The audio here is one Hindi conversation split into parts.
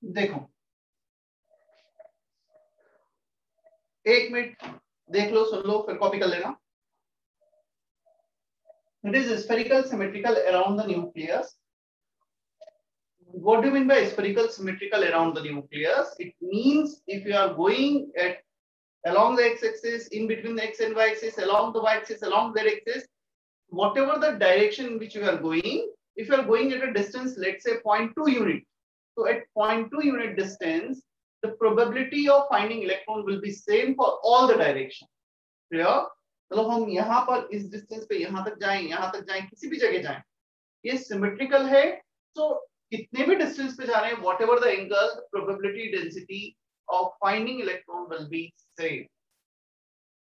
देखो एक मिनट देख लो, सुन लो, फिर कॉपी कर लेना। It is spherical symmetrical around the nucleus. What do you mean by spherical symmetrical around the nucleus? It means if you are going at along the x-axis, in between the x and y-axis, along the y-axis, along the z-axis, whatever the direction in which you are going, if you are going at a distance, let's say 0.2 unit, so at 0.2 unit distance, the probability of finding electron will be same for all the direction. Clear? मतलब हम यहाँ पर इस डिस्टेंस पे यहाँ तक जाएं, किसी भी जगह जाएं, ये सिमेट्रिकल है, तो कितने भी डिस्टेंस पे जा रहे हैं, what ever the angle, probability density of finding electron will be same.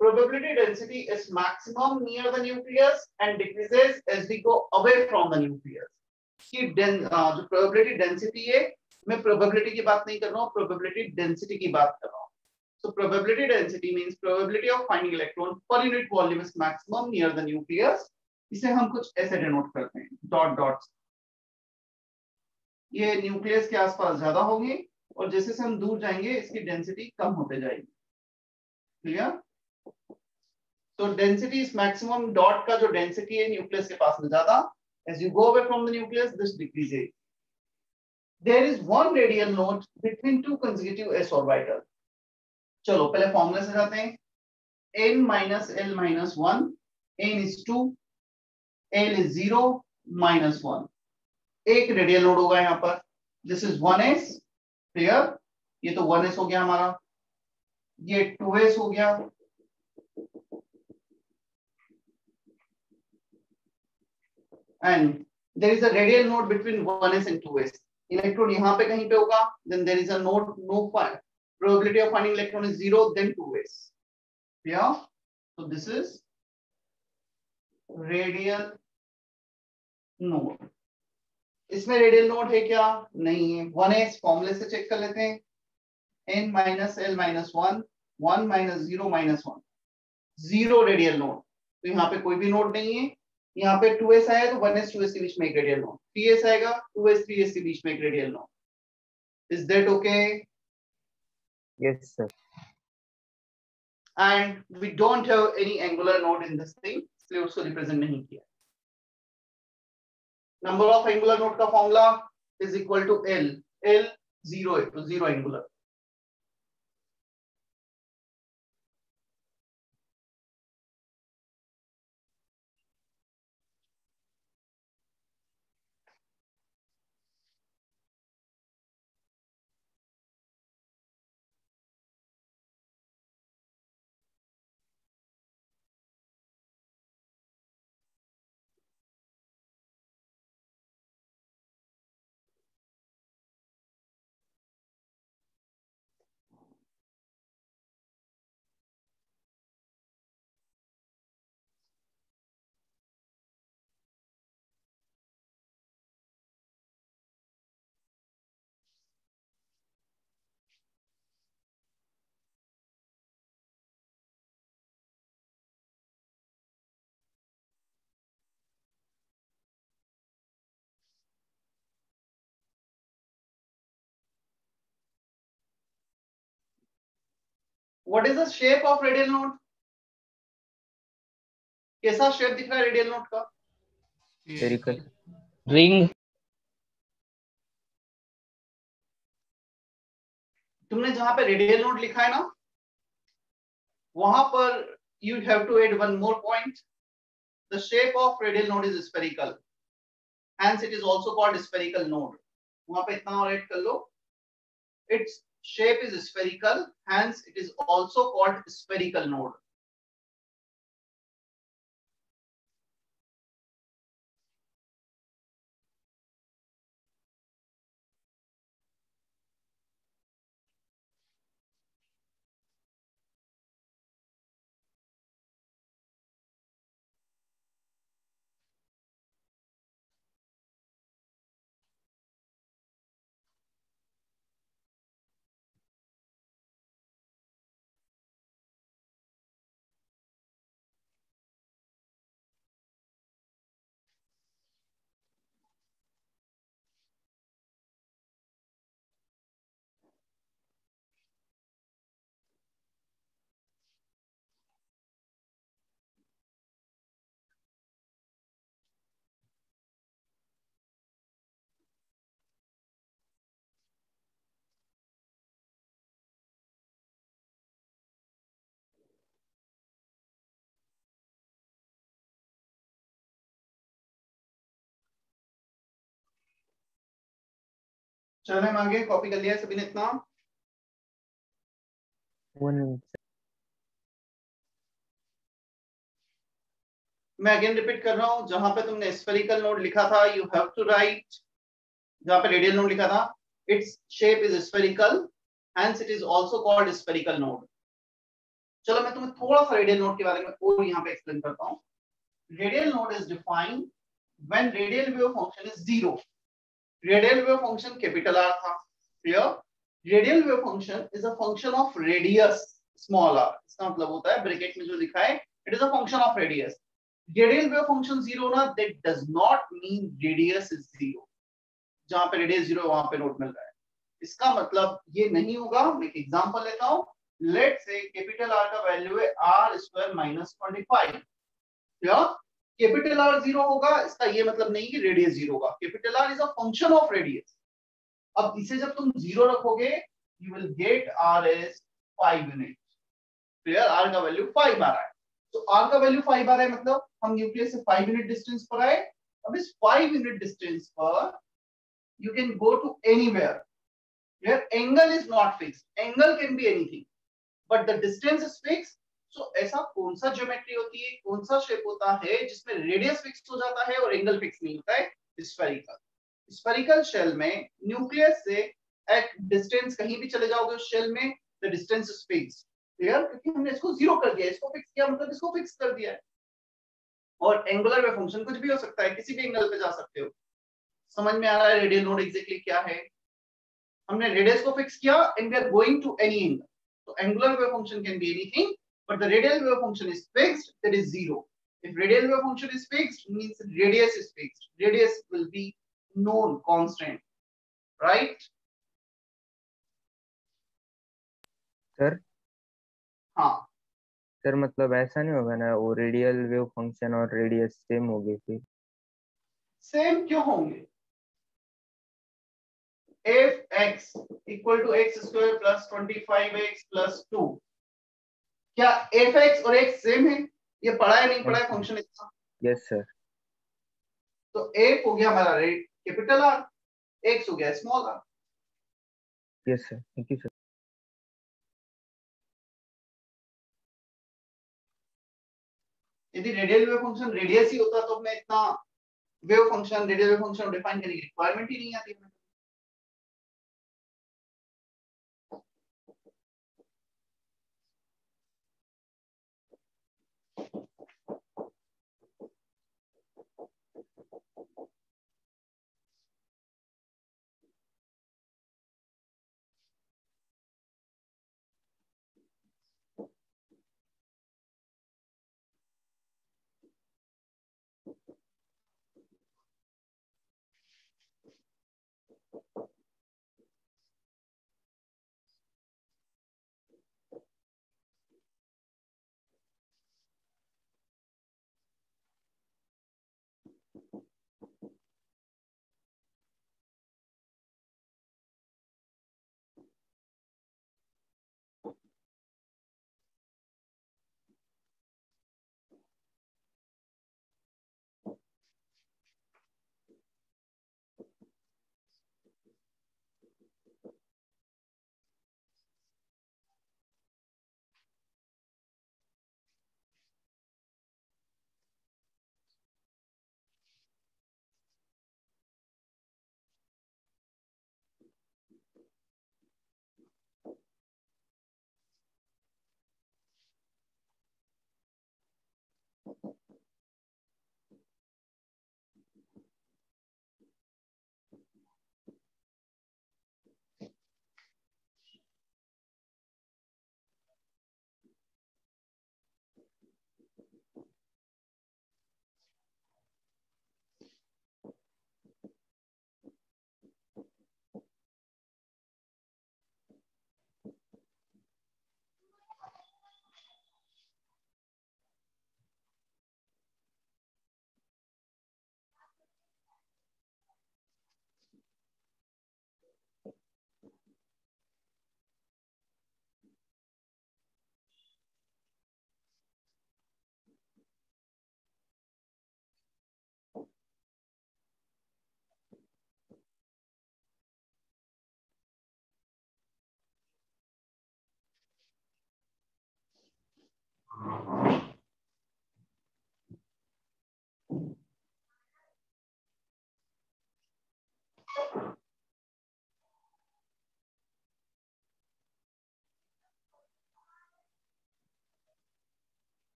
Probability density is maximum near the nucleus and decreases as we go away from the nucleus. कि जो probability density है, मैं probability की बात नहीं कर रहा हूँ, probability density की बात कर रहा हूँ. So probability density means probability of finding electron per unit volume is maximum near the nucleus. इसे हम कुछ ऐसे डिनोट करते हैं, डॉट डॉट. ये न्यूक्लियस के आसपास ज्यादा होंगे और जैसे से हम दूर जाएंगे इसकी डेंसिटी कम होते जाएगी. क्लियर? तो डेंसिटी इज मैक्सिमम, डॉट का जो डेंसिटी है न्यूक्लियस के पास में ज्यादा, as you go away from the nucleus this decreases. There is one radial node between two consecutive s orbital. चलो पहले फॉर्मूले से जाते हैं. n minus l minus 1, n is 2, l is 0 minus 1. एक रेडियल नोड होगा यहाँ पर. This is 1s. क्लियर? ये तो 1s हो गया हमारा, ये 2s हो गया, and there is a radial node between 1s and 2s. Electron यहाँ पे कहीं पे होगा, then there is a node, no probability of finding electron is 0, then 2s. Yeah, so this is radial node. इसमें रेडियल नोड है क्या? नहीं है. 1s फॉर्मूले से चेक कर लेते हैं. n minus l minus 1, 1 minus 0 minus 1, 0 radial node. तो यहाँ पे कोई भी नोड नहीं है. यहाँ पे 2s आया तो 1s 2s के बीच में एक रेडियल नोड, 3s आएगा 2s 3s के बीच में एक radial node. Is that okay? Yes, sir. And we don't have any angular node in this thing, इसलिए उसको रिप्रेजेंट नहीं किया. नंबर ऑफ एंगुलर नोड का formula is equal to l. l 0 है तो 0 angular. What is the shape of radial node? कैसा शेप दिख रहा है रेडियल नोड का? Spherical. रिंग. तुमने जहां पे रेडियल नोड लिखा है ना, वहां पर you have to add one more point. The shape of radial node is spherical, hence it is also called spherical node. वहां पे इतना और ऐड कर लो. Its shape is spherical, hence it is also called spherical node. चलो हम आगे, कॉपी कर लिया है सभी ने इतना। वन मैं अगेन रिपीट कर रहा हूं, जहां पे तुमने स्फेरिकल नोड लिखा था यू हैव टू राइट, जहां पे रेडियल नोड लिखा था its shape is spherical, hence it is also called spherical node. चलो मैं तुम्हें थोड़ा सा रेडियल नोड के बारे में और यहाँ पे एक्सप्लेन करता हूँ। Radial node is defined when radial wave function is zero. Radial wave function capital R था, clear? Radial wave function is a function of radius small r. इसका मतलब होता है ब्रैकेट में जो लिखा है it is a function of radius. Radial wave function zero ना, that does not mean radius is zero. जहां पे रेडियस जीरो है वहां पे नोट मिल रहा है, इसका मतलब ये नहीं होगा। मैं एक एग्जांपल लेता हूं, लेट्स से कैपिटल आर का वैल्यू है आर स्क्वायर माइनस 25। क्या कैपिटल आर जीरो होगा, इसका ये मतलब नहीं कि रेडियस जीरो होगा। Capital R is a function of radius. अब इसे जब तुम जीरो रखोगे you will get R as 5 unit. Clear? R का वैल्यू 5 आ रहा है, तो आर का वैल्यू 5 आ रहा है मतलब हम न्यूक्लियस से 5 यूनिट डिस्टेंस पर आए। अब इस 5 यूनिट डिस्टेंस पर you can go to anywhere where angle is not fixed. Angle can be anything, but the distance is fixed. So ऐसा कौन सा ज्योमेट्री होती है, कौन सा शेप होता है जिसमें रेडियस फिक्स हो जाता है और एंगल फिक्स नहीं होता है? स्फेरिकल। स्फेरिकल शेल में न्यूक्लियस से एक डिस्टेंस कहीं भी चले जाओगे उस शेल में, the distance is fixed. Clear? क्योंकि हमने इसको जीरो कर दिया, इसको फिक्स किया मतलब इसको फिक्स कर दिया है। और एंगुलर वेव फंक्शन कुछ भी हो सकता है, किसी भी एंगल पे जा सकते हो। समझ में आ रहा है रेडियल नोड एग्जैक्टली क्या है? हमने रेडियस को फिक्स किया and we are going to any angle. तो angular wave function can be anything, but the radial wave function is fixed, that is zero. If radial wave function is fixed, means radius is fixed. Radius will be known constant, right? Sir. हाँ, सर मतलब ऐसा नहीं होगा ना, वो रेडियल वेव फंक्शन और रेडियस सेम होगी फिर? सेम क्यों होंगे? If x equal to x square plus 25x plus 2, क्या f(x) और x सेम है? ये पढ़ा है नहीं पढ़ा है फंक्शन इसका? Yes sir. तो f हो गया हमारा रेट कैपिटल आर, x हो गया small R. Yes sir, thank you sir. यदि रेडियल वेव फंक्शन रेडियस ही होता तो मैं इतना wave function radial wave function define करने की रिक्वायरमेंट ही नहीं आती है।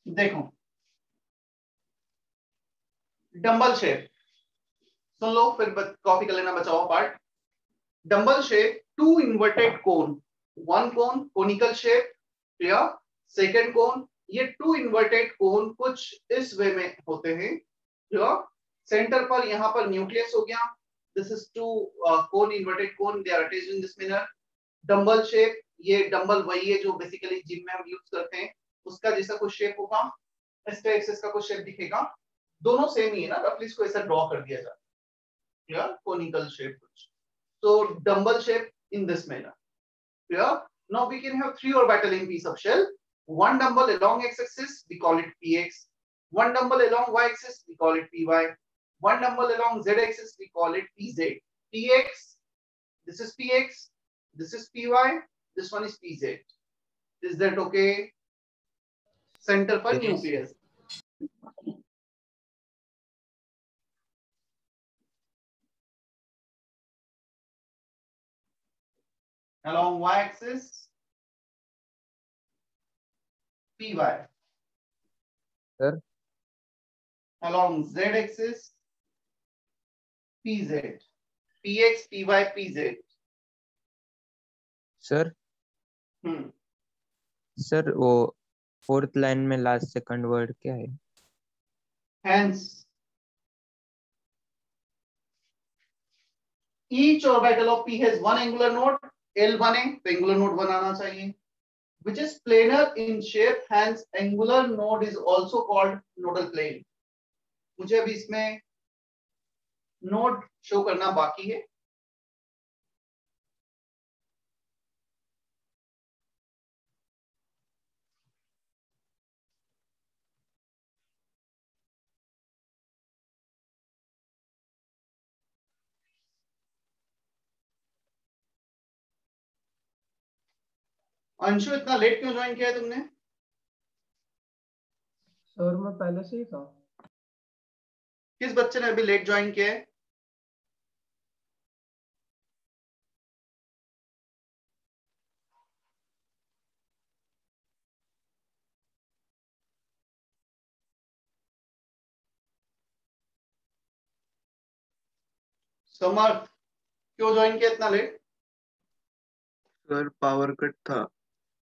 देखो डंबल शेप, सुन लो फिर कॉपी कर लेना बचा हुआ part. Dumbbell shape, two inverted cone, one cone conical shape, clear. Second cone, ये टू इन्वर्टेड कोन कुछ इस वे में होते हैं, क्लियर। सेंटर पर यहाँ पर न्यूक्लियस हो गया, this is two cone inverted cone, they are attached in this manner. Dumbbell shape, ये डंबल वही है जो बेसिकली जिम में हम यूज करते हैं, उसका जैसा कुछ शेप होगा, एक्सिस का कुछ शेप दिखेगा, दोनों सेम ही है ना, रफली इसको ऐसा ड्रॉ कर दिया जाता है, क्लियर, कोनिकल शेप कुछ। So dumbbell shape in this manner. Clear? Now we can have three orbital in piece of shell. One dumbbell along x-axis, we call it px. One dumbbell along y-axis, we call it py. One dumbbell along z-axis, we call it pz. Px, this is px, this is py, this one is pz. Is that okay? Center for Yes. nucleus. Along y-axis, py. Sir, Along z-axis, pz. px, py, pz. Sir sir वो फोर्थ लाइन में लास्ट सेकंड वर्ड क्या है? Hence, each orbital of p has one angular node, L1 है तो angular node बनाना चाहिए, which is planar in shape, hence angular node is also called nodal plane. मुझे अभी इसमें नोड शो करना बाकी है। अंशु इतना लेट क्यों ज्वाइन किया है तुमने? सर मैं पहले से ही था। किस बच्चे ने अभी लेट ज्वाइन किया है? समर्थ, क्यों ज्वाइन किया इतना लेट? सर पावर कट था,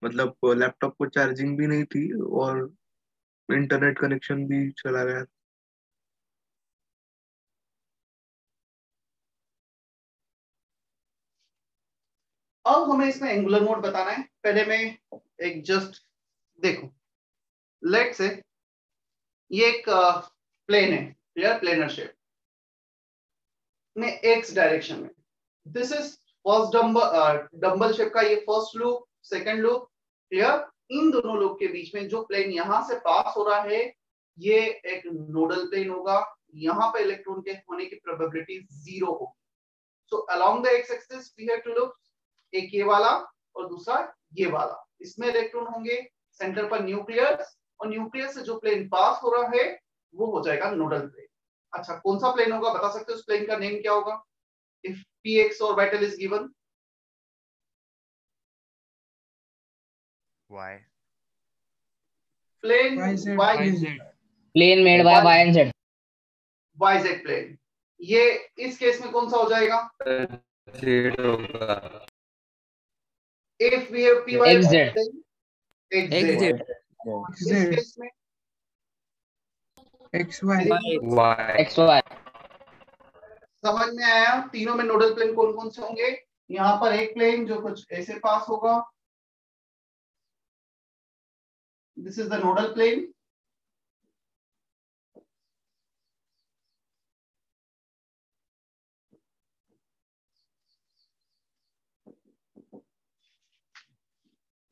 मतलब लैपटॉप को चार्जिंग भी नहीं थी और इंटरनेट कनेक्शन भी चला गया। अब हमें इसमें एंगुलर नोड बताना है। पहले मैं एक जस्ट देखो, लेट से ये एक प्लेन है, क्लियर, प्लेनर शेप में एक्स डायरेक्शन में। This is first dumbbell shape का ये first loop, second loop, clear. इन दोनों लूप के बीच में जो प्लेन यहां से पास हो रहा है ये एक नोडल प्लेन होगा, यहाँ पे इलेक्ट्रॉन के होने की प्रोबेबिलिटी 0 होगी। So along the X axis we have to look, एक ये वाला और दूसरा ये वाला, इसमें इलेक्ट्रॉन होंगे, सेंटर पर न्यूक्लियस, और न्यूक्लियस से जो प्लेन पास हो रहा है वो हो जाएगा नोडल प्लेन। अच्छा, कौन सा प्लेन होगा बता सकते हो? उस प्लेन का नेम क्या होगा if px orbital is given? Y. Plane YZ. y, plane made by y and z। yz plane. ये इस केस में कौन सा हो जाएगा? जेड होगा। If we have py XZ. then xz. XZ इस Z केस में XY Y XY. समझ में आया? तीनों में नोडल प्लेन कौन कौन से होंगे? यहाँ पर एक प्लेन जो कुछ ऐसे पास होगा, this is the nodal plane.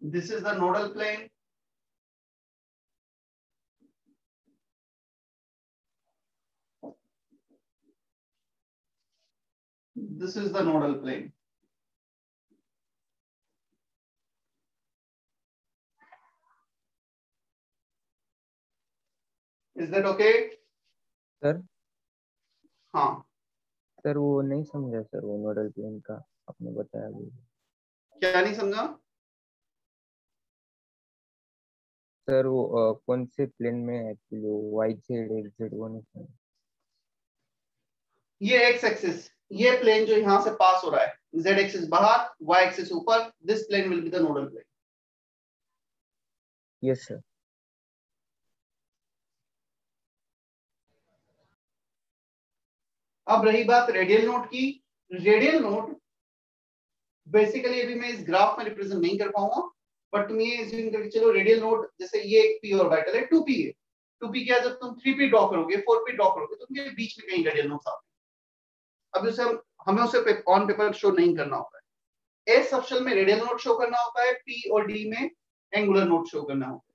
This is the nodal plane. This is the nodal plane. Is that okay? Sir हाँ, सर वो नहीं समझा सर, वो नोडल प्लेन का आपने बताया अभी। क्या नहीं समझा? सर वो कौन से प्लेन में एक्चुअली वाई जेड एक्स वो नहीं समझा। ये एक्स एक्सिस, ये प्लेन जो यहां से पास हो रहा है, जेड एक्सिस बाहर, वाई एक्सिस ऊपर, this plane will be the nodal plane. Yes sir. अब रही बात रेडियल नोड की। रेडियल नोड बेसिकली अभी मैं इस ग्राफ में रिप्रेजेंट नहीं कर पाऊंगा, बट तुम ये assume करके चलो रेडियल नोड जैसे ये एक पी ऑर्बिटल है, 2p है। 2p क्या, जब तुम 3p ड्रॉ करोगे, 4p ड्रॉ करोगे तो उनके बीच में कहीं रेडियल नोड्स आते हैं। अब उसे हमें उसे ऑन पेपर शो नहीं करना होता है। एस सबशेल में रेडियल नोड शो करना होता है, पी और डी में एंगुलर नोड शो करना होता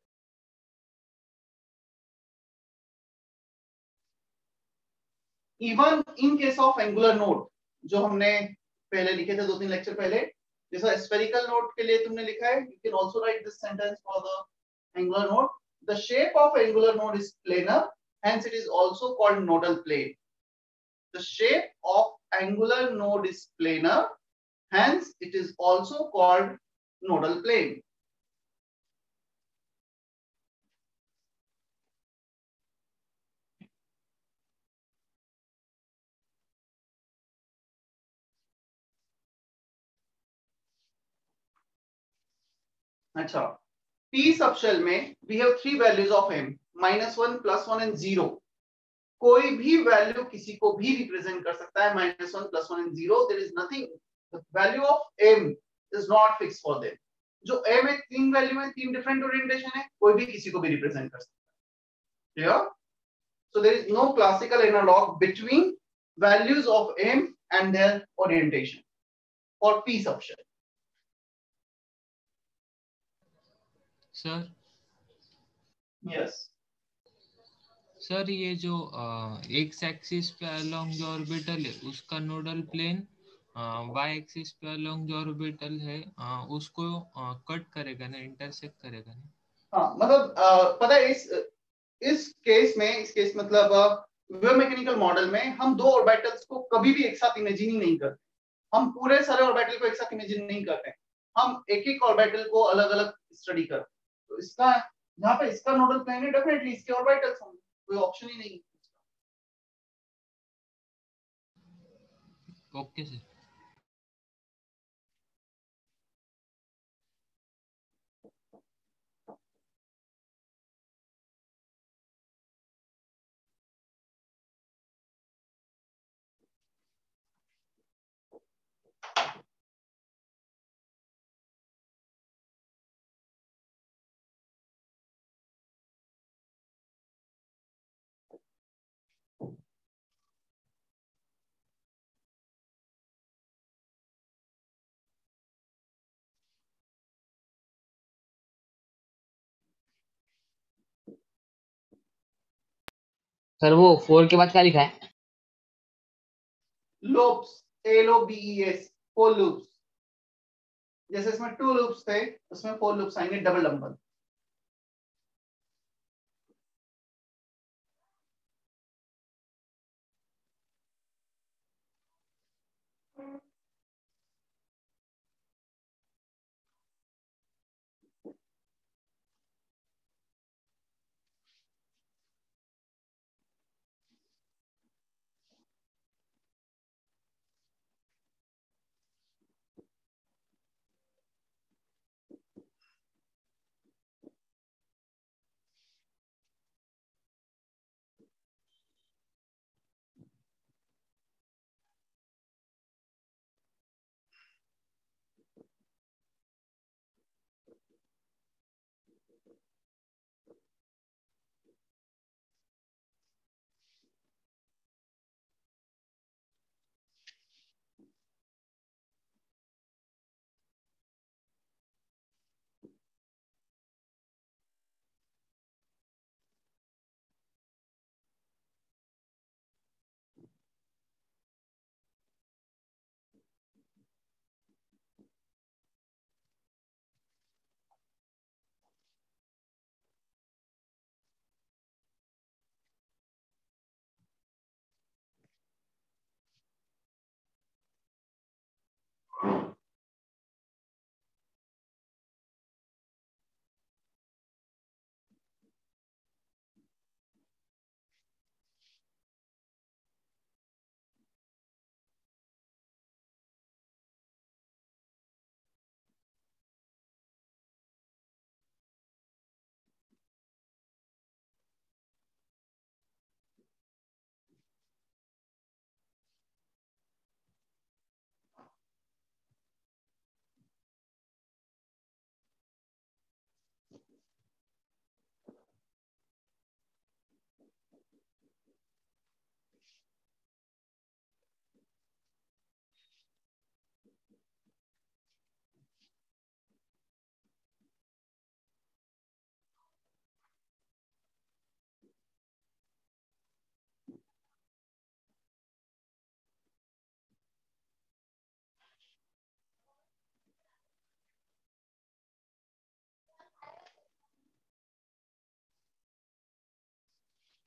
है। Even in case of angular node जो हमने पहले लिखे थे 2-3 लेक्चर पहले, जैसा स्फेरिकल नोड के लिए तुमने लिखा है, you can also right this sentence for the angular node, the shape of angular node is planar, hence it is also called nodal plane. The shape of angular node is planar, hence it is also called nodal plane. अच्छा, P सबशेल में we have 3 values of m, -1, +1 and 0. कोई भी वैल्यू किसी को भी रिप्रेजेंट कर सकता है, -1, +1 and 0. There is nothing, the value of m is not fixed for them. जो m है, 3 वैल्यू है, 3 डिफरेंट ओरिएंटेशन है, कोई भी किसी को भी रिप्रेजेंट कर सकता है। Clear? So there is no classical analog between values of m and their orientation for P subshell. Sir Yes. Sir ये जो एक्स एक्सिस पे अलोंग जो ऑर्बिटल है उसका नोडल प्लेन वाई एक्सिस पे अलोंग जो ऑर्बिटल है उसको कट करेगा ना, इंटरसेक्ट करेगा ना। हाँ, मतलब पता है इस केस मतलब वेव मैकेनिकल मॉडल में हम दो ऑर्बिटल्स को कभी भी एक साथ इमेजिन ही नहीं करते। हम पूरे सारे ऑर्बिटल को एक साथ इमेजिन नहीं करते, हम एक एक ऑर्बिटल को अलग अलग स्टडी करते। तो इसका यहाँ पे इसका नोडल प्लेन है, डेफिनेटली इसके ऑर्बिटल्स होंगे, कोई ऑप्शन ही नहीं है। Okay sir. सर वो 4 के बाद क्या लिखा है? Loops, LOBES, 4 loops. जैसे इसमें 2 लूप्स थे, उसमें 4 लूप्स आएंगे, double number.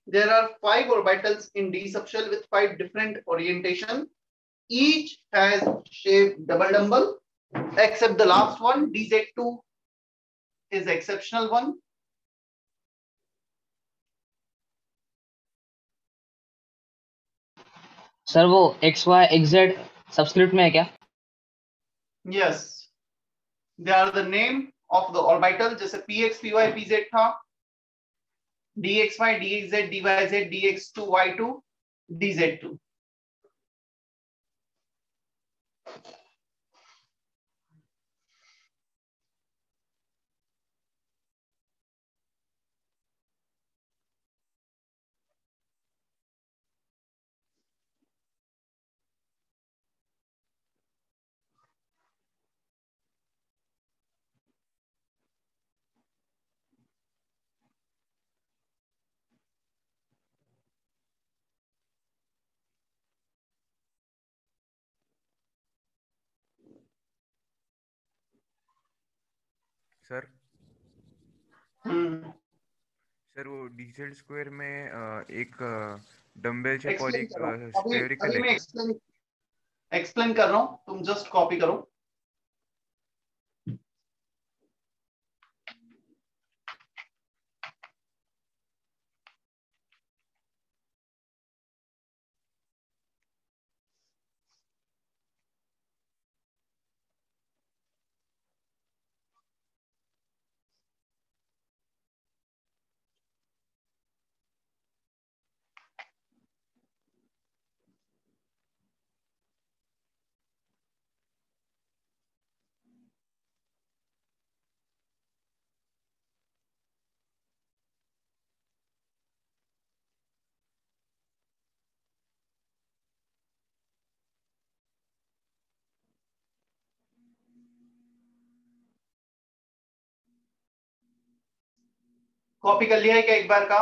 There are 5 orbitals in d subshell with 5 different orientation. Each has shape double dumbbell, except the last one, dz2, is exceptional one. Sir वो एक्स वाई एक्स सबस्क्रिप्ट में है क्या? Yes, they are the name of the orbital. जैसे px py pz था, dxy dxz dyz dx2 y2 dz2. Sir sir वो डीजेड स्क्वायर में एक डम्बेलच्या पॉड एक्सप्लेन एक कर रहा हूँ अभी स्फेरिकल अभी है मैं क्या? एक्सप्लेन कर रहा हूँ, तुम जस्ट कॉपी करो. कॉपी कर लिया है क्या एक बार का?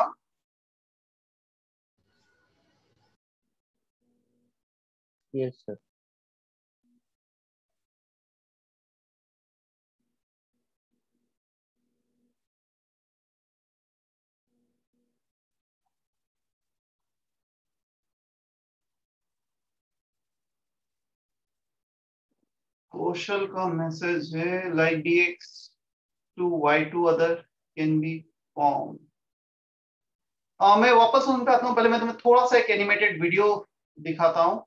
Yes sir. कौशल का मैसेज है like dx2 y2 other can be formed. मैं वापस उन पे आता हूँ, पहले मैं तुम्हें थोड़ा सा एक एनिमेटेड वीडियो दिखाता हूँ.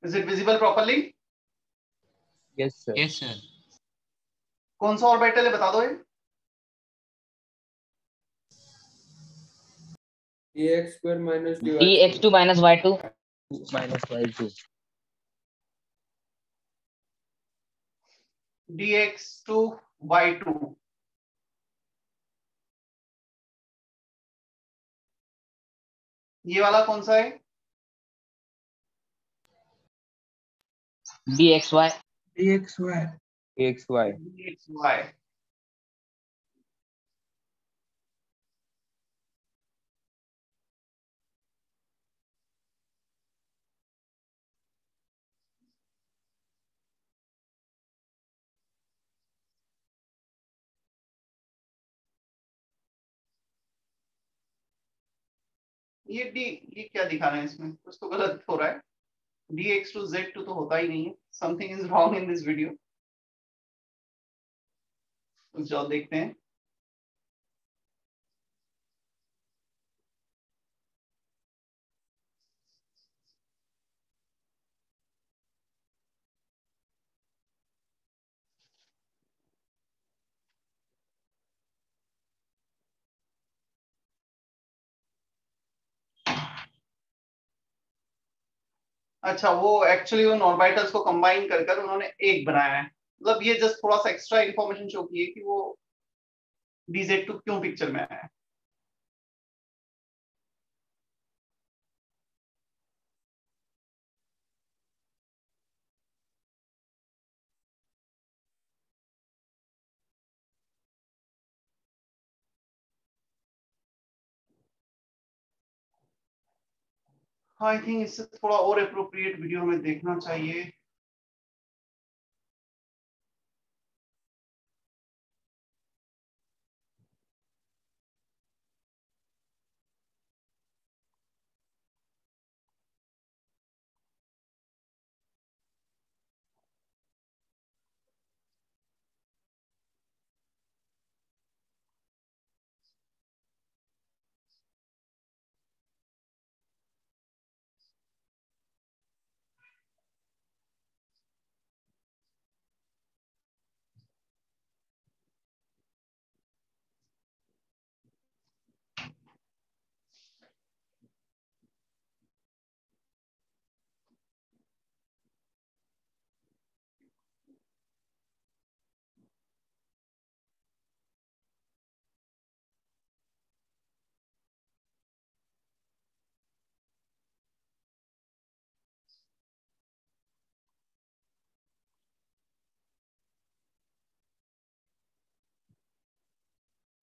Is it visible properly? Yes sir. Yes sir. कौन सा ऑर्बिटल है बता दो ये. dx square minus dy dx2 minus y2. minus y2. dx2 y2. ये वाला कौन सा है? dxy. dxy xy. dxy. ये क्या दिखा रहे हैं इसमें? कुछ तो गलत हो रहा है. dx2 z2 तो होता ही नहीं है. Something is wrong in this video. जाओ देखते हैं. अच्छा, वो एक्चुअली उन ऑर्बिटल्स को कंबाइन कर कर उन्होंने एक बनाया है. मतलब ये जस्ट थोड़ा सा एक्स्ट्रा इंफॉर्मेशन शो की है कि वो dz2 क्यों पिक्चर में आया है. आई थिंक इससे थोड़ा और अप्रोप्रिएट वीडियो हमें देखना चाहिए.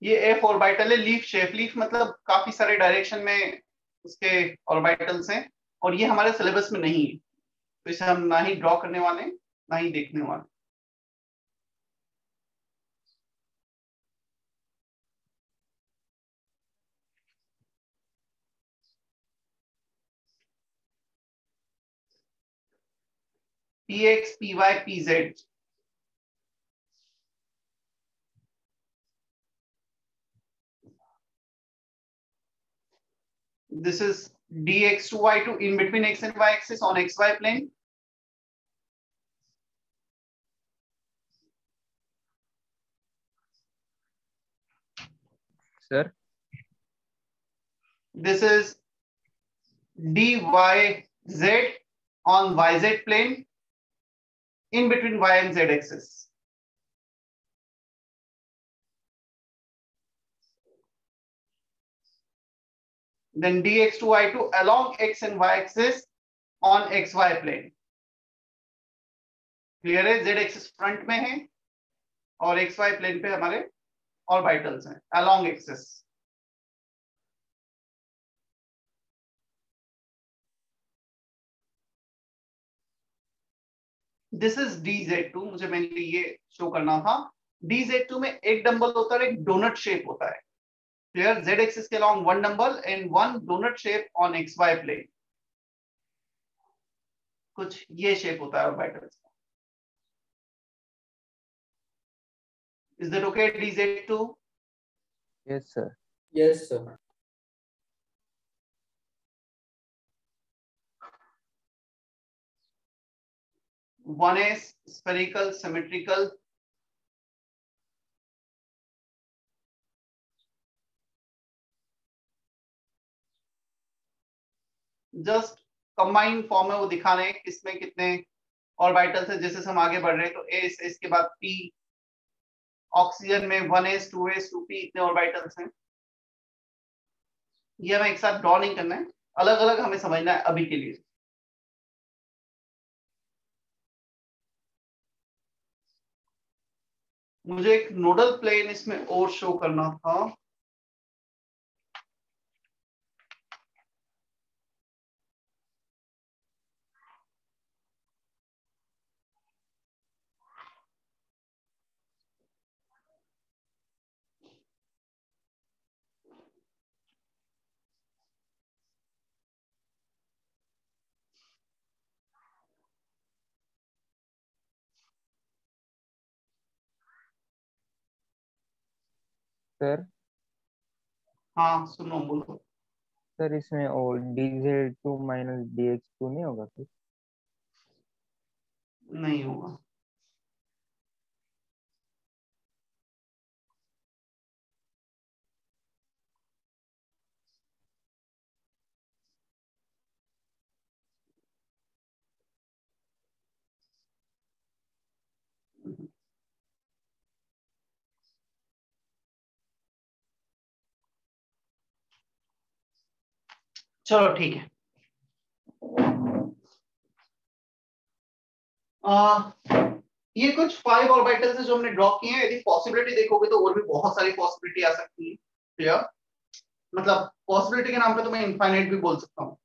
ये एफ ऑर्बिटल है, लीफ शेप. लीफ मतलब काफी सारे डायरेक्शन में उसके ऑर्बिटल्स हैं, और ये हमारे सिलेबस में नहीं है, तो इसे हम ना ही ड्रॉ करने वाले हैं ना ही देखने वाले. px py pz. This is dx to y2 in between x and y axis on xy plane. Sir. This is dyz on yz plane in between y and z axis. Then dx to y2 along x and y axis on xy plane. Clear है? z एक्सिस फ्रंट में है और xy प्लेन पे हमारे ऑर्बिटल्स हैं along axis. This is dz2. मुझे मेनली ये शो करना था. dz2 में एक डंबल होता है, एक डोनट शेप होता है. क्लियर? z एक्सिस के along one dumbbell and one doughnut shape on xy plane. कुछ ये शेप होता है ऑर्बिटल्स का. Is that okay, dz2? Yes sir. yes sir. one is spherical symmetrical, just combined form में वो दिखा रहे हैं किसमें कितने ऑर्बिटल्स है। जैसे हम आगे बढ़ रहे हैं तो एस, इसके बाद पी, ऑक्सीजन में 1s 2s 2p इतने ऑर्बिटल्स हैं। ये हमें एक साथ ड्रॉ नहीं करना है, अलग अलग हमें समझना है अभी के लिए। मुझे एक नोडल प्लेन इसमें और शो करना था। सर हाँ सुनो बोलो। सर इसमें और dz2 माइनस dx2 नहीं होगा सर? नहीं होगा। चलो ठीक है। ये कुछ 5 ऑर्बिटल्स है जो हमने ड्रॉ किए हैं। यदि पॉसिबिलिटी देखोगे तो और भी बहुत सारी पॉसिबिलिटी आ सकती है। क्लियर? मतलब पॉसिबिलिटी के नाम पे तो मैं इनफाइनाइट भी बोल सकता हूँ।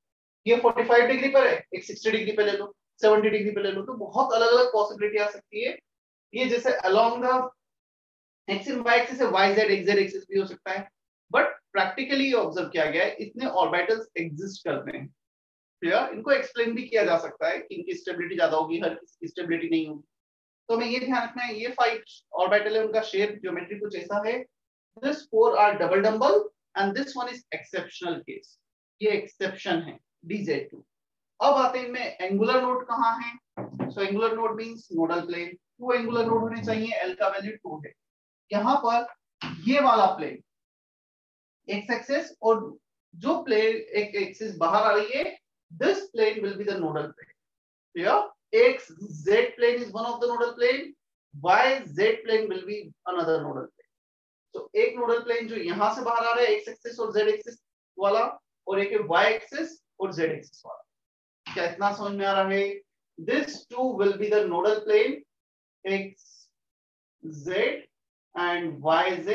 ये 45 डिग्री पर है, एक 60 डिग्री पे ले लो, 70 डिग्री पे ले लो, तो बहुत अलग अलग पॉसिबिलिटी आ सकती है। ये जैसे along the X and Y axis है, Y Z X Z axis भी हो सकता है। बट प्रैक्टिकली ऑब्जर्व किया गया है इतने ऑर्बिटल्स एग्जिस्ट करते हैं। क्लियर? इनको एक्सप्लेन भी किया जा सकता है कि इनकी स्टेबिलिटी ज्यादा होगी, हर किसी की स्टेबिलिटी नहीं होगी। तो हमें ये ध्यान रखना है, ये 5 ऑर्बिटल है, उनका शेप ज्योमेट्री कुछ ऐसा है। This 4 are double dumbbell and this one is exceptional case. ये एक्सेप्शन है dz2। अब आते हैं इनमें एंगुलर नोड कहाँ है। So angular node means nodal plane. 2 angular node होने चाहिए, एल का वैल्यू 2 है। यहाँ पर ये वाला प्लेन एक्स एक्सिस और जो प्लेन एक एक्सिस बाहर आ रही है, this plane will be the nodal plane. Here, xz plane is one of the nodal plane, yz plane will be another nodal plane. So एक nodal plane जो यहाँ से बाहर आ रहा है x एक्सिस और z एक्सिस वाला, और एक है y एक्सिस और z एक्सिस वाला। क्या इतना समझ में आ रहा है? This two will be the nodal plane, xz and yz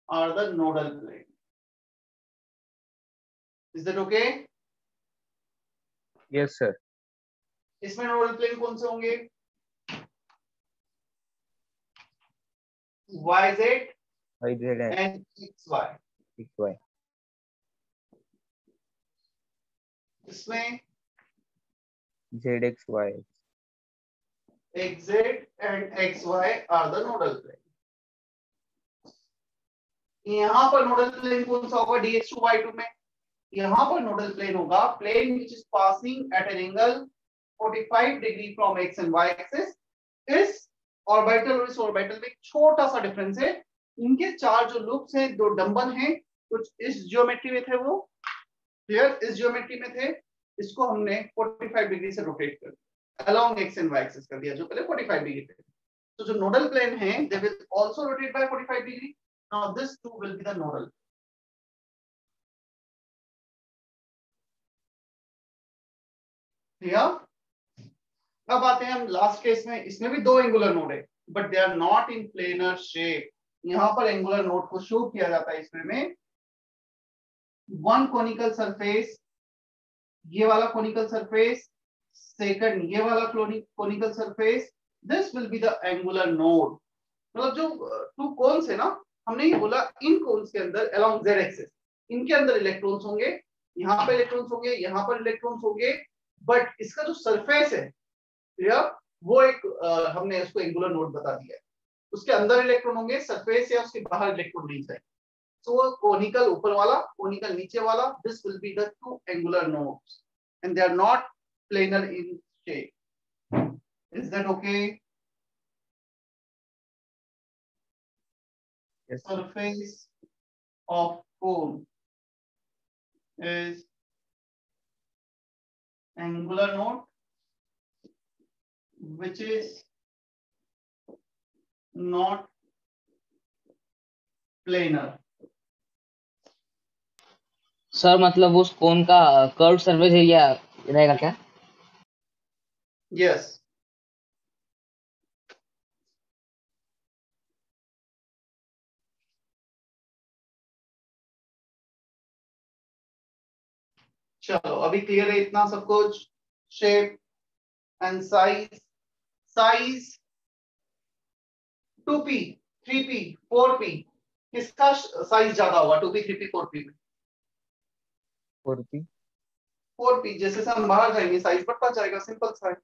are the nodal plane. Is that okay? Yes sir. इसमें नोडल प्लेन कौन से होंगे? yz yz and xy। xy। इसमें zxy। xz and xy are the nodal plane। यहाँ पर नोडल प्लेन कौन सा होगा? dx2 y2 में यहाँ पर नोडल प्लेन होगा plane which is passing at an angle 45 degree from X and Y axis. इस ऑर्बिटल और इस ऑर्बिटल में छोटा सा डिफरेंस है। इनके 4 जो लूप्स हैं, 2 डंबल हैं, कुछ इस जियोमेट्री में थे, वो क्लियर इस जियोमेट्री में थे। इसको हमने 45 डिग्री से रोटेट कर दिया, along X and Y axis कर दिया, जो पहले 45 डिग्री थे। तो जो नोडल प्लेन है they will also rotate by 45 degree. Now this two will be the nodal. अब आते हैं हम लास्ट केस में। इसमें भी 2 एंगुलर नोड है but they are not in planar shape. यहाँ पर एंगुलर नोड को शो किया जाता है इसमें में 1 कोनिकल सरफेस, ये वाला कोनिकल सरफेस, सेकंड ये वाला conical surface. This will be the angular node. मतलब जो 2 कोन्स है ना, हमने ये बोला इन कोन्स के अंदर अलोंग z एक्सिस इनके अंदर इलेक्ट्रॉन्स होंगे, यहाँ पर इलेक्ट्रॉन्स होंगे, यहाँ पर इलेक्ट्रॉन्स होंगे, बट इसका जो सरफेस है वो एक हमने इसको एंगुलर नोड बता दिया है। उसके अंदर इलेक्ट्रॉन होंगे, सरफेस या उसके बाहर इलेक्ट्रॉन नहीं जाएंगे। तो कोनिकल ऊपर वाला, कोनिकल नीचे वाला, this will be the 2 angular nodes and they are not planar in shape. Is that okay? Yes. Surface of cone is angular node, which is not planar. Sir मतलब उस कोन का कर्व सरफेस एरिया रहेगा क्या? Yes. चलो अभी क्लियर है इतना सब कुछ. Shape and size. Size 2p 3p 4p किसका साइज ज्यादा होगा? 2p 3p 4p में 4p 4p. जैसे से हम बाहर जाएंगे साइज बढ़ता जाएगा. सिंपल सा है.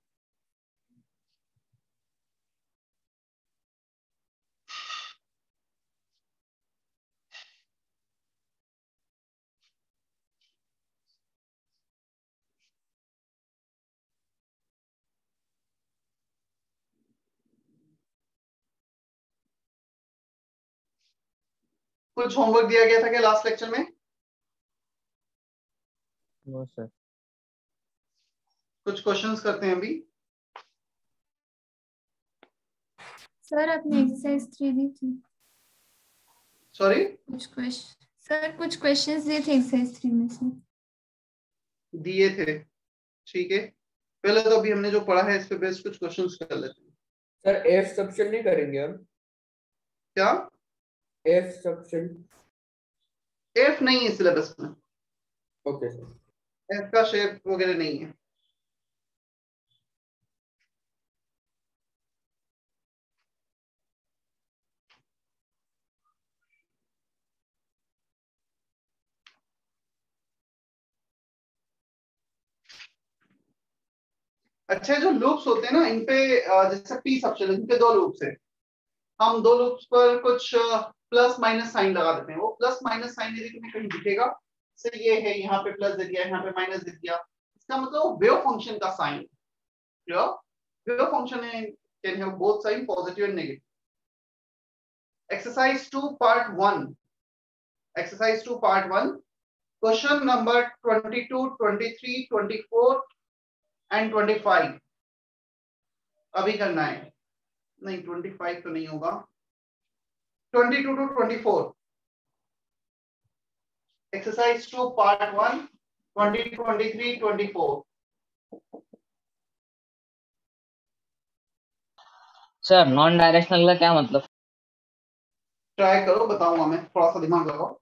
कुछ होमवर्क दिया गया था क्या लास्ट लेक्चर में? No sir. कुछ क्वेश्चंस करते हैं अभी. सर आपने एक्सरसाइज 3 दी थी. सॉरी, कुछ क्वेश्चंस दिए थे एक्सरसाइज 3 में से. दिए थे. ठीक है, पहले तो अभी हमने जो पढ़ा है इस पे बेस्ड कुछ क्वेश्चंस कर लेते हैं. सर एफ सब्शन नहीं करेंगे हम? क्या? एफ सब्शन. एफ नहीं है सिलेबस में. Okay sir. एफ का शेप वगैरह नहीं है. अच्छे जो लूप्स होते हैं ना इन पे जैसे पी सब्शन इन पे 2 लूप्स है. हम 2 लूप्स पर कुछ प्लस माइनस साइन लगा देते हैं. वो प्लस माइनस साइन यदि तुम्हें कहीं दिखेगा से ये है, यहाँ पे प्लस दे दिया, यहाँ पे माइनस दे दिया, इसका मतलब वेव फंक्शन का sign. Wave function can have both sign positive and negative. Exercise 2 part 1. Exercise 2 part 1 question number 22 23 24 and 25 अभी करना है. नहीं 25 तो नहीं होगा. 22 to 24 exercise 2 part 1 20 23 24. Sir non directional का क्या मतलब? ट्राई करो, बताऊंगा मैं. थोड़ा सा दिमाग लगाओ.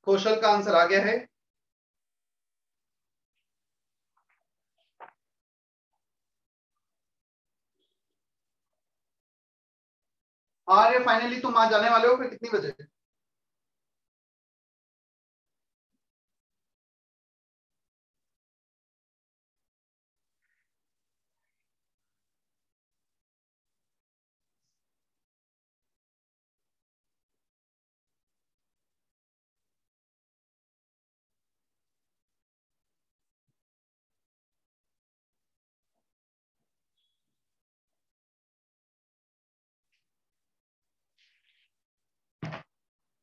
कौशल का आंसर आ गया है. आर्य फाइनली तुम आज जाने वाले हो फिर कितनी बजे?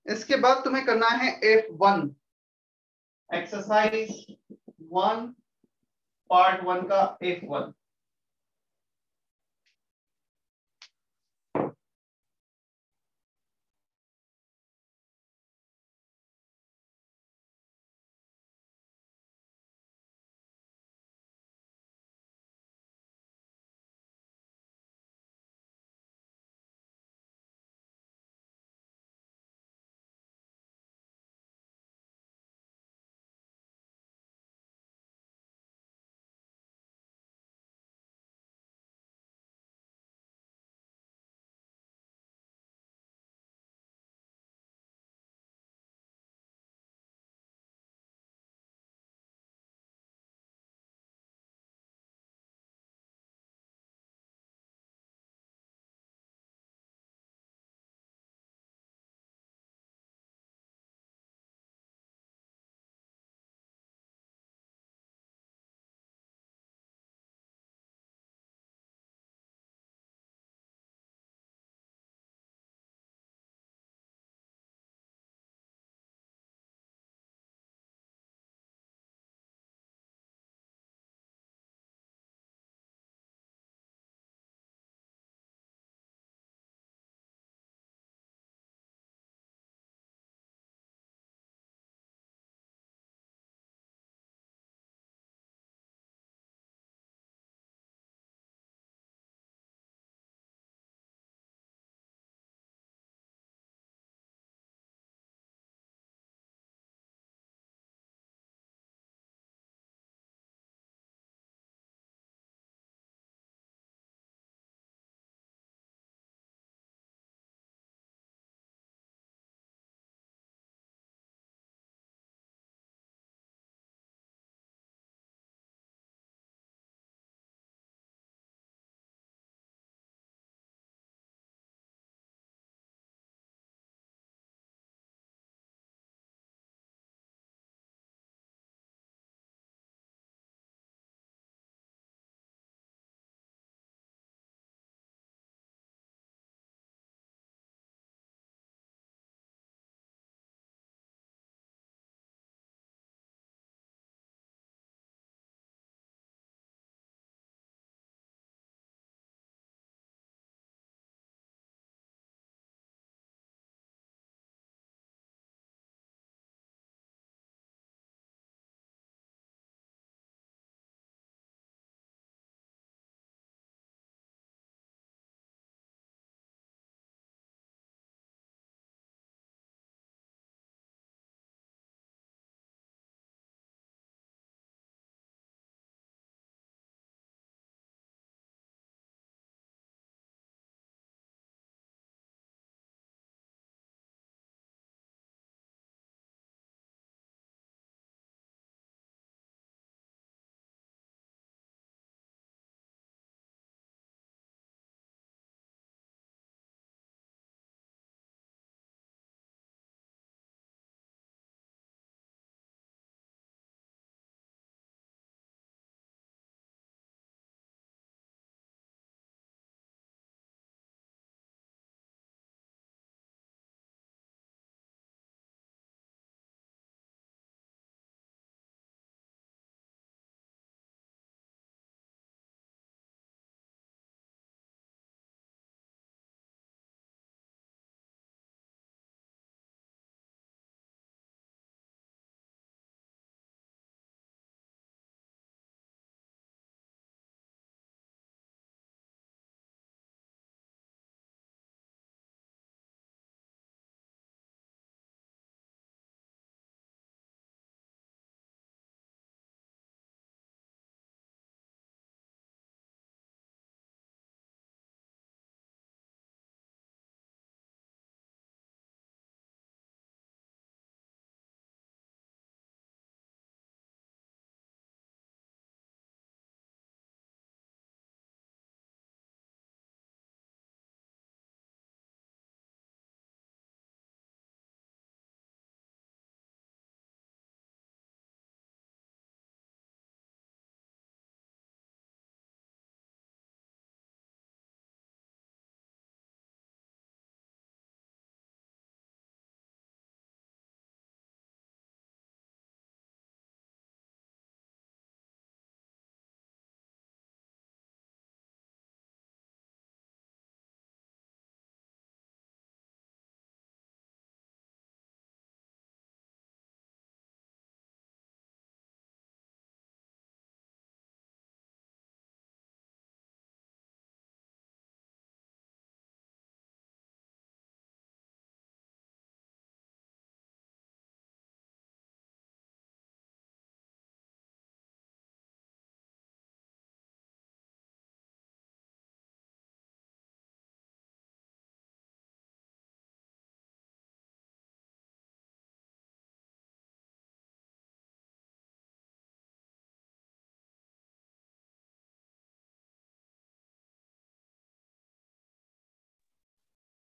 इसके बाद तुम्हें करना है F1 एक्सरसाइज 1 पार्ट 1 का F1.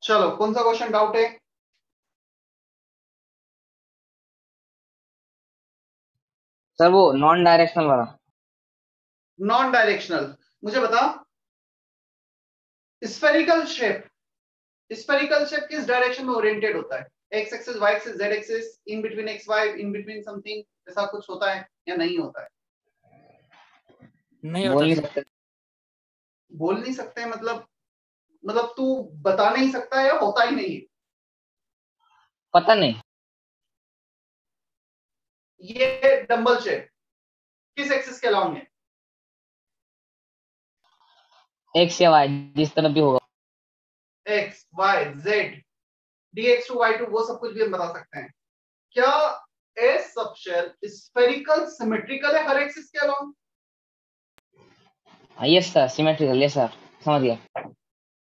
चलो कौन सा क्वेश्चन डाउट है? सर वो नॉन डायरेक्शनल वाला। नॉन डायरेक्शनल, मुझे बता स्फेरिकल शेप, स्फेरिकल शेप किस डायरेक्शन में ओरिएंटेड होता है? X axis, y axis, z axis, in between x y, in between something, ऐसा कुछ होता है या नहीं होता है? नहीं बोल होता नहीं सर। सकते। बोल नहीं सकते मतलब तू बता नहीं सकता या होता ही नहीं है? पता नहीं। ये डंबल शेप किस एक्सिस के अलॉन्ग है? एक्स या वाई जिस तरफ भी होगा। X y z, dx two y two, वो सब कुछ भी हम बता सकते हैं। क्या एस सबशेल स्फेरिकल सिमेट्रिकल है हर एक्सिस के along? Yes sir, symmetrical. Yes sir, समझ गया।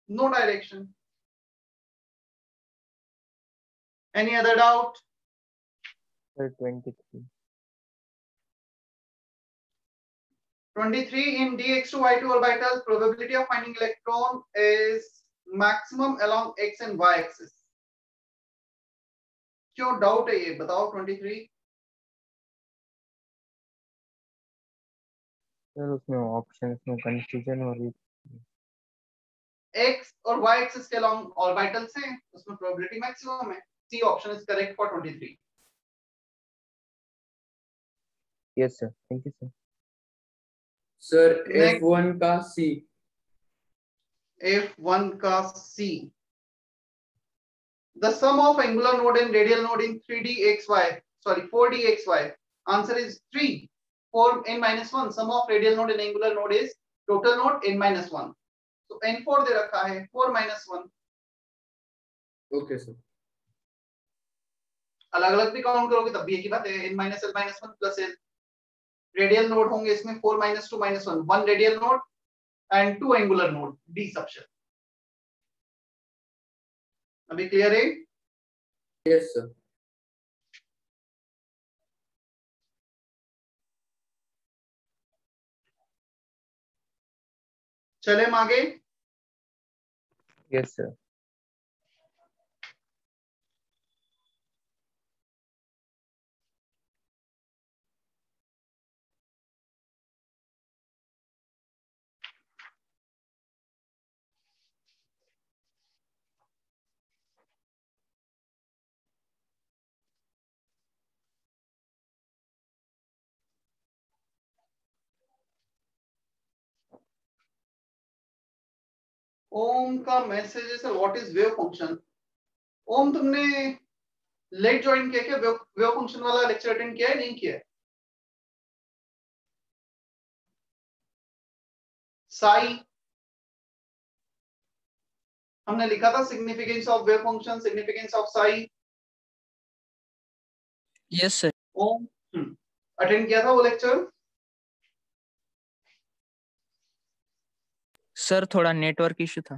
No direction. Any other doubt? Sir 23 23 in dx to y2 orbital, probability of finding electron is maximum along x and y axis. क्यों डाउट है ये बताओ? 23 सर उसमें ऑप्शंस में कंफ्यूजन हो रही। x और y axis के along orbital से, उसमें probability maximum है। C option is correct for 23. Yes sir, thank you sir. Sir Next, F1 का C। F1 का C. The sum of angular node and radial node in 3D xy, sorry 4D xy. Answer is 3. 4 n minus 1. Sum of radial node and angular node is total node n minus 1. So n4 दे रखा है, 4 minus 1. Okay sir. अलग अलग भी काउंट करोगे तब भी एक ही बात है, n minus l minus 1 plus l. Radial node होंगे इसमें 4 minus 2 minus 1. 1 radial node and 2 angular node, D subshell. अभी क्लियर है? Yes sir. चले हम आगे। Yes sir. ओम का मैसेज है sir, what is wave function? Om तुमने लेट ज्वाइन किया क्या? वेव फंक्शन वाला लेक्चर अटेंड किया है नहीं किया है? साई, हमने लिखा था significance of wave function, significance of psi. Yes sir. Om attend किया था वो लेक्चर? सर थोड़ा नेटवर्क इशू था।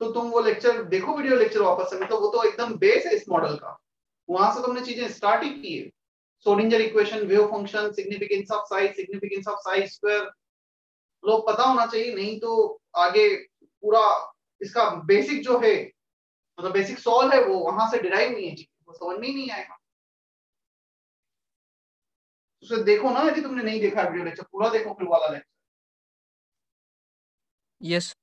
तो तुम वो लेक्चर देखो, वीडियो लेक्चर वापस से, मतलब वो तो एकदम बेस है इस मॉडल का, वहां से तुमने चीजें स्टार्ट ही की है। Schrodinger equation, wave function, significance of psi, significance of psi square, लोग पता होना चाहिए, नहीं तो आगे पूरा इसका बेसिक जो है, मतलब बेसिक सॉल्व है, वो वहां से डिराइव नहीं है, वो समझ में ही नहीं आएगा। उसे देखो ना, यदि तुमने नहीं देखा वीडियो लेक्चर पूरा देखो, फिर वाला lecture. Yes.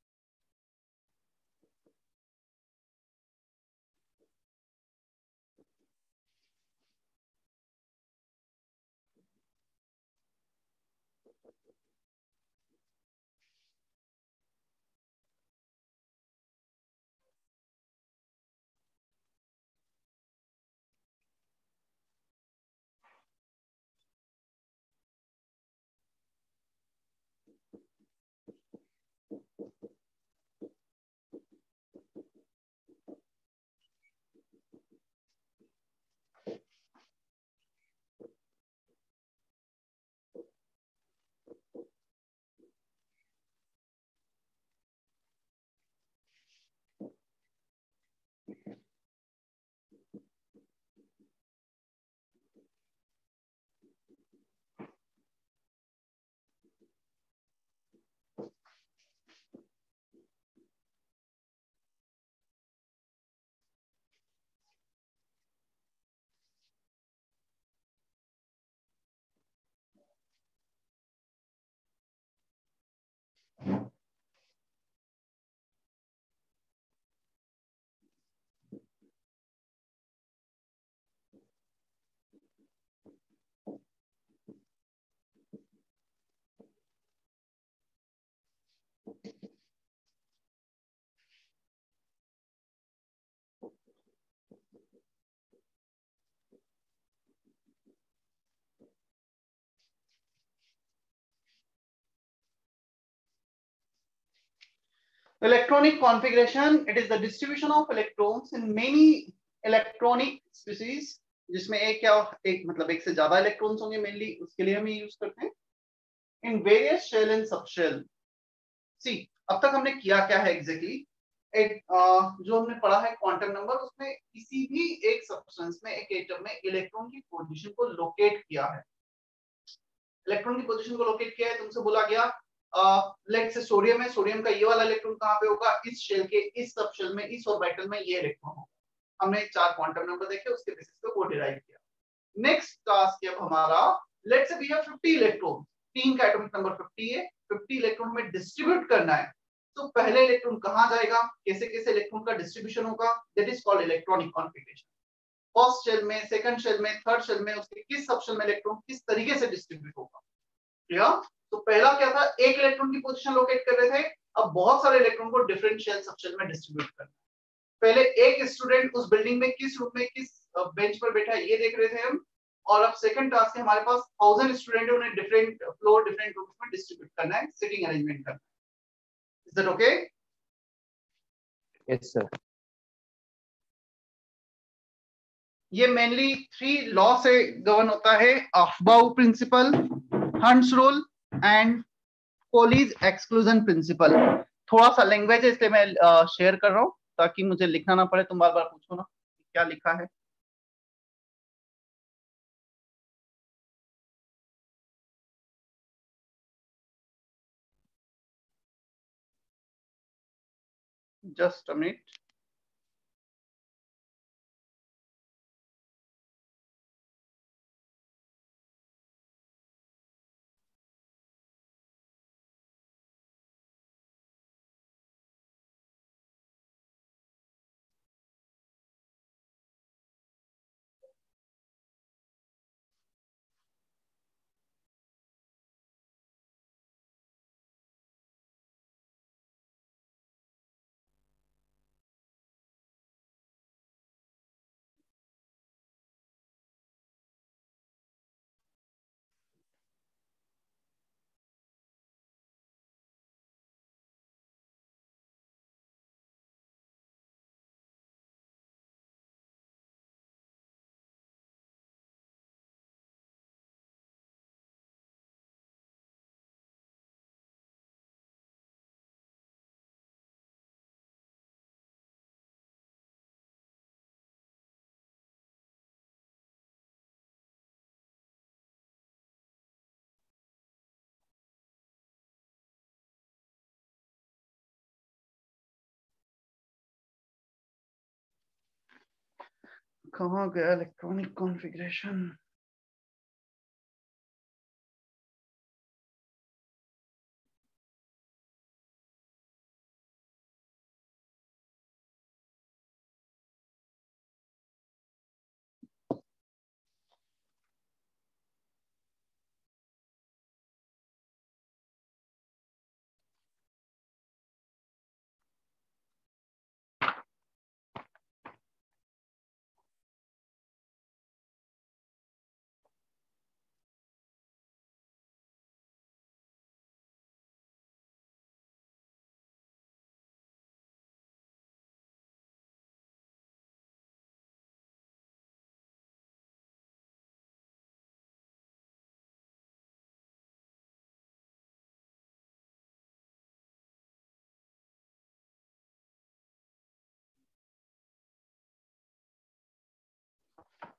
Electronic configuration, it is the distribution of electrons in many electronic species, जिसमें एक मतलब एक से ज्यादा इलेक्ट्रॉन्स होंगे, मेनली उसके लिए हम ये यूज करते हैं, in various shell and subshell. See, अब तक हमने किया क्या है एग्जैक्टली, जो हमने पढ़ा है क्वांटम नंबर, उसमें किसी भी एक सब्सटेंस में, एक एटम में इलेक्ट्रॉन की पोजीशन को लोकेट किया है। इलेक्ट्रॉन की पोजीशन को लोकेट किया है, तुमसे बोला गया लेट्स से सोडियम है, सोडियम का ये वाला इलेक्ट्रॉन कहां पे होगा, इस शेल के इस सब शेल में, इस ऑर्बिटल में ये इलेक्ट्रॉन होगा। हमने 4 क्वांटम नंबर देखे, उसके बेसिस पे वो डिराइव किया। नेक्स्ट टास्क अब हमारा, let's say we have 50 electron, 3 का एटॉमिक नंबर 50 है, 50 इलेक्ट्रॉन में डिस्ट्रीब्यूट करना है। तो पहले इलेक्ट्रॉन कहां जाएगा, कैसे कैसे इलेक्ट्रॉन का डिस्ट्रीब्यूशन होगा, that is called electronic configuration. First shell में, सेकंड शेल में, थर्ड शेल में, उसके किस सब शेल में इलेक्ट्रॉन किस तरीके से डिस्ट्रीब्यूट होगा। क्लियर? तो पहला क्या था, एक इलेक्ट्रॉन की पोजीशन लोकेट कर रहे थे, अब बहुत सारे इलेक्ट्रॉन को डिफरेंट शेल सब शेल में डिस्ट्रीब्यूट करना। पहले एक स्टूडेंट उस बिल्डिंग में किस रूम में किस बेंच पर बैठा है ये देख रहे थे हम, और अब सेकंड टास्क है हमारे पास 1000 स्टूडेंट है, उन्हें डिफरेंट फ्लोर डिफरेंट रूम्स में डिस्ट्रीब्यूट करना है, सिटिंग अरेंजमेंट करना है। Is that okay? Yes sir. ये मेनली 3 लॉ से गवर्न होता है, aufbau principle, Hund's rule and Pauli's exclusion principle. थोड़ा सा लैंग्वेज है इसलिए मैं शेयर कर रहा हूँ ताकि मुझे लिखना ना पड़े, तुम बार बार पूछो ना क्या लिखा है। Just a minute. कहाँ गया इलेक्ट्रॉनिक कॉन्फ़िगरेशन?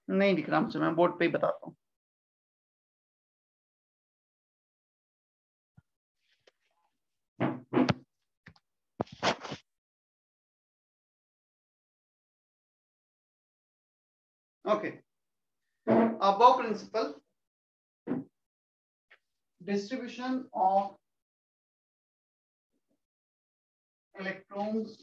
नहीं दिख रहा मुझे, मैं बोर्ड पे ही बताता हूँ। Okay, Aufbau principle, distribution of electrons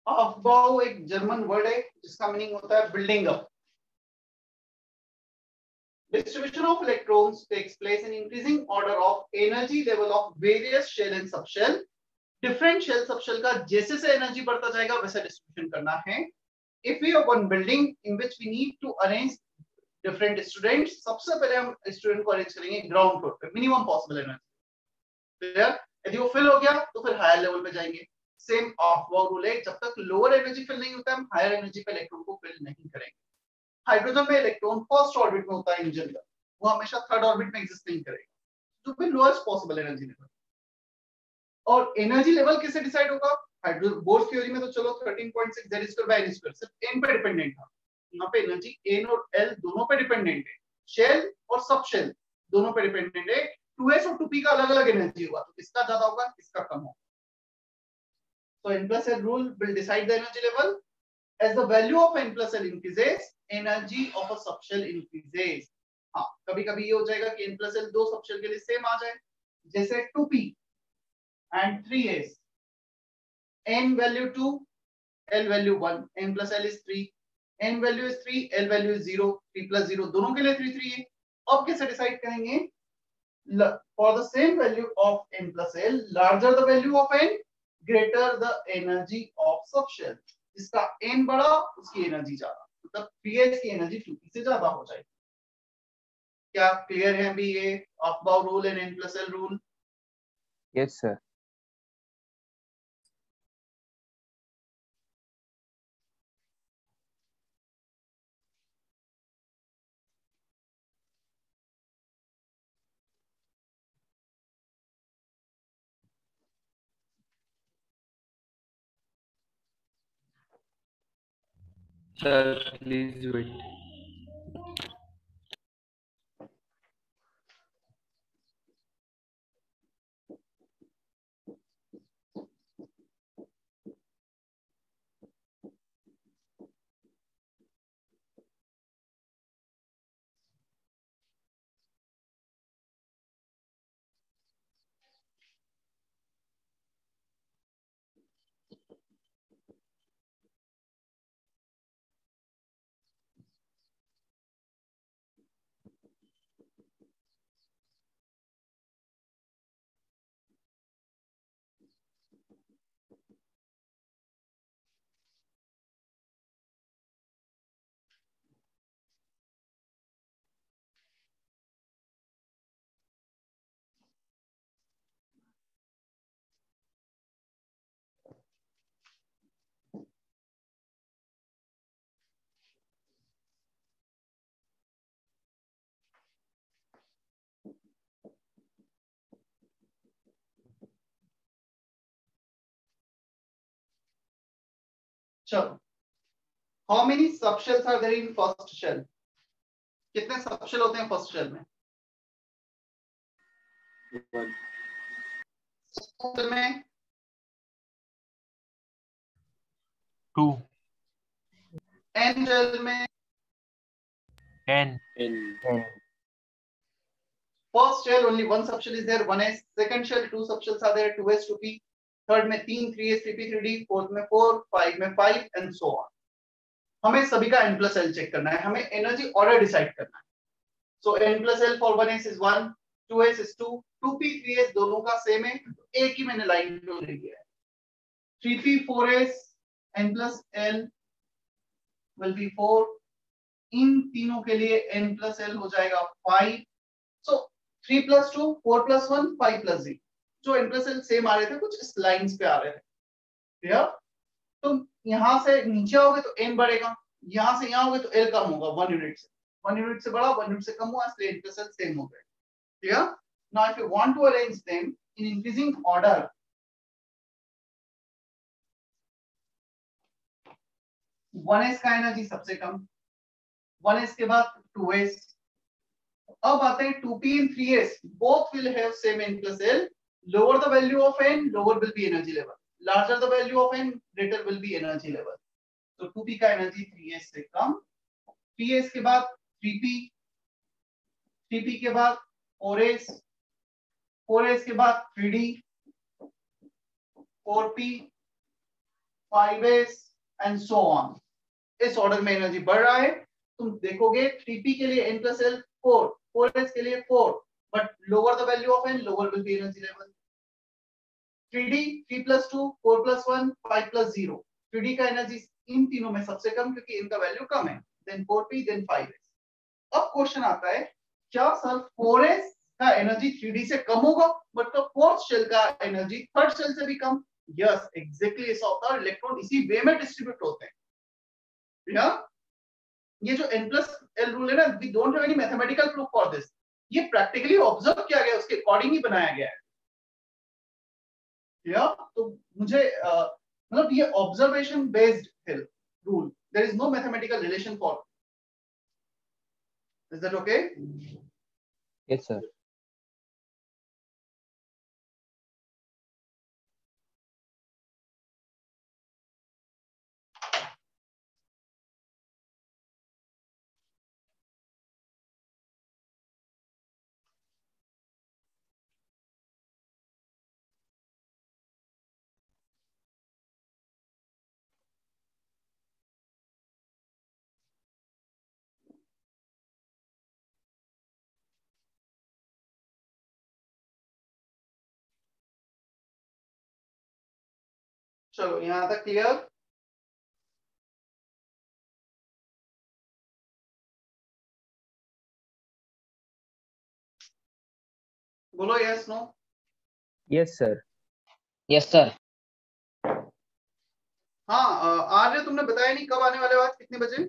Aufbau एक जर्मन वर्ड है जिसका मीनिंग होता है building up. Distribution of electrons takes place in increasing order of energy level of various shell and subshell. Different shell subshell का जैसे से एनर्जी बढ़ता जाएगा वैसा डिस्ट्रीब्यूशन करना है. If we have one building in which we need to arrange different students, सबसे पहले हम स्टूडेंट को अरेंज करेंगे ग्राउंड फ्लोर पे मिनिमम पॉसिबल एनर्जी. क्लियर? यदि वो फिल हो गया तो फिर हायर लेवल पे जाएंगे. सेम ऑफ-बाउ रूल है, जब तक लोअर एनर्जी फिल नहीं होता हम हायर एनर्जी पे इलेक्ट्रॉन को फिल नहीं करेंगे. हाइड्रोजन में इलेक्ट्रॉन फर्स्ट ऑर्बिट में होता है इन जनरल, वो हमेशा थर्ड ऑर्बिट में एग्जिस्ट नहीं करेगा. तो फिर लोएस्ट पॉसिबल एनर्जी लेवल. और एनर्जी लेवल किससे डिसाइड होगा? हाइड्रोजन बोर्स थ्योरी में तो चलो 13.6 Z² सिर्फ n पे डिपेंडेंट था. यहाँ पे एनर्जी n और l दोनों पे डिपेंडेंट है. शेल और सब शेल दोनों पे डिपेंडेंट है. 2s और 2p का अलग अलग एनर्जी होगा, तो किसका ज्यादा होगा किसका कम होगा. So n plus l rule will decide the energy level. As the value of n plus l increases, energy of a subshell increases. हाँ, कभी-कभी ये हो जाएगा कि n plus l दो सबशेल के लिए सेम आ जाए, जैसे 2p and 3s. n value 2, l value 1. n plus l is 3. n value is 3, l value is 0. 3 plus 0 दोनों के लिए 3 3 है. अब कैसे डिसाइड करेंगे? For the same value of n plus l, larger the value of n, greater the energy of subshell. जिसका n बड़ा उसकी एनर्जी ज्यादा, मतलब 3s की एनर्जी 2p से ज्यादा हो जाएगी. क्या क्लियर है अभी ये aufbau rule and n plus l rule? Yes sir. Sir, please wait. चलो, how many sub shells are there in first shell? कितने सब शेल होते हैं फर्स्ट शेल में? शेल में 2 एन शेल में N first shell only one subshell is there, 1s, second shell 2 subshells are there, 2s 2p, third में 3 3s 3p 3d, fourth में 4, 5 में 5 and so on. हमें सभी का n plus l चेक करना है, हमें एनर्जी ऑर्डर डिसाइड करना है. So n plus l for 1s is 1, 2s is 2, 2p 3s दोनों का सेम है, तो एक ही मैंने लाइन पे ले लिया है. 3p 4s n plus l will be 4. इन तीनों के लिए n plus l हो जाएगा 5. So 3 plus 2, 4 plus 1, 5 plus 0. जो n plus l सेम आ रहे थे, कुछ इस लाइंस पे आ रहे थे. क्लियर? तो यहां से नीचे आओगे तो n बढ़ेगा, यहां से यहां आओगे तो l कम होगा 1 यूनिट से. 1 यूनिट से बढ़ा, 1 यूनिट से कम हुआ, इसलिए n plus l सेम हो गए. Clear? Now if you want to arrange them in increasing order, 1s का एनर्जी सबसे कम, 1s के बाद 2s. अब आते हैं 2p and 3s, both will have same n plus l. Lower the value of n, lower will be energy level. Larger the value of n, greater will be energy level. So 2p का एनर्जी 3s से कम, 3s के बाद 3p, 3p के बाद 4s, 4s के बाद 3d, 4p, 5s and so on. इस ऑर्डर में एनर्जी बढ़ रहा है. तुम देखोगे 3p के लिए n plus l 4, 4s के लिए 4, but lower the value of n, lower will be energy level. 3d 3 plus 2, 4 plus 1, 5 plus 0. 3d का एनर्जी इन तीनों में सबसे कम, क्योंकि इनका वैल्यू कम है. Then 4p, then 5s. अब क्वेश्चन आता है, क्या सर 4s का एनर्जी 3d से कम होगा, बट तो फोर्थ शेल का एनर्जी थर्ड शेल से भी कम? यस, एग्जैक्टली ऐसा होता है. इलेक्ट्रॉन इसी वे में डिस्ट्रीब्यूट होते हैं. ये जो n plus l रूल है ना, we don't have any mathematical proof for this. ये प्रैक्टिकली ऑब्जर्व किया गया, उसके अकॉर्डिंग ही बनाया गया है. तो मुझे मतलब ये observation based rule, there is no mathematical relation for. Is that okay? Yes sir. चलो यहां तक क्लियर? बोलो yes no. Yes sir. Yes sir. हाँ, आज तुमने बताया नहीं कब आने वाले हो, आज कितने बजे?